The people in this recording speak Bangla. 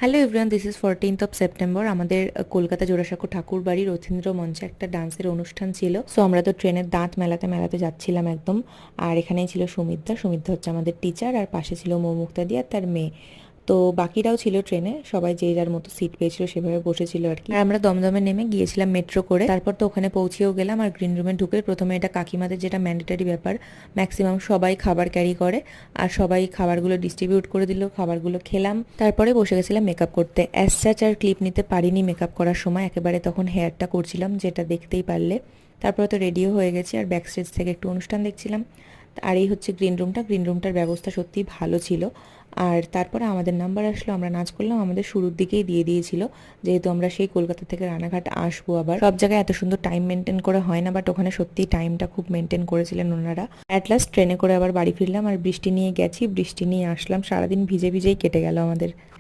Hello everyone, this is 14th September. আমাদের কলকাতা জোড়াসাঁকো ঠাকুর বাড়ির রথীন্দ্র মঞ্চে একটা ডান্সের অনুষ্ঠান ছিল। সো আমরা তো ট্রেনের দাঁত মেলাতে মেলাতে যাচ্ছিলাম একদম। আর এখানেই ছিল সুমিত্রা। সুমিত্রা হচ্ছে আমাদের টিচার, আর পাশে ছিল মৌমুক্তা আর তার মেয়ে। তো বাকিরাও ছিল ট্রেনে, সবাই যে যার মতো সিট পেয়েছিল সেভাবে বসেছিল আর কি। আর আমরা দমদমে নেমে গিয়েছিলাম মেট্রো করে। তারপর তো ওখানে পৌঁছেও গেলাম। আর গ্রিন রুমে ঢুকে প্রথমে এটা কাকিমাদের যেটা ম্যান্ডেটারি ব্যাপার, ম্যাক্সিমাম সবাই খাবার ক্যারি করে আর সবাই খাবারগুলো ডিস্ট্রিবিউট করে দিল। খাবারগুলো খেলাম, তারপরে বসে গেছিলাম মেকআপ করতে। অ্যাজ সাচ আর ক্লিপ নিতে পারিনি মেকআপ করার সময়, একেবারে তখন হেয়ারটা করছিলাম, যেটা দেখতেই পারলে। তারপরে তো রেডিও হয়ে গেছি আর ব্যাক স্টেজ থেকে একটু অনুষ্ঠান দেখছিলাম। আর এই হচ্ছে গ্রিন রুমটা। গ্রিন রুমটার ব্যবস্থা সত্যিই ভালো ছিল। আর তারপরে আমাদের নাম্বার আসলো, আমরা নাচ করলাম। আমাদের শুরুর দিকেই দিয়ে দিয়েছিল, যেহেতু আমরা সেই কলকাতা থেকে রানাঘাট আসবো। আবার সব জায়গায় এত সুন্দর টাইম মেনটেন করে হয় না, বাট ওখানে সত্যিই টাইমটা খুব মেনটেন করেছিলেন ওনারা। অ্যাট লাস্ট ট্রেনে করে আবার বাড়ি ফিরলাম, আর বৃষ্টি নিয়ে গেছি, বৃষ্টি নিয়ে আসলাম। সারাদিন ভিজে ভিজেই কেটে গেল আমাদের।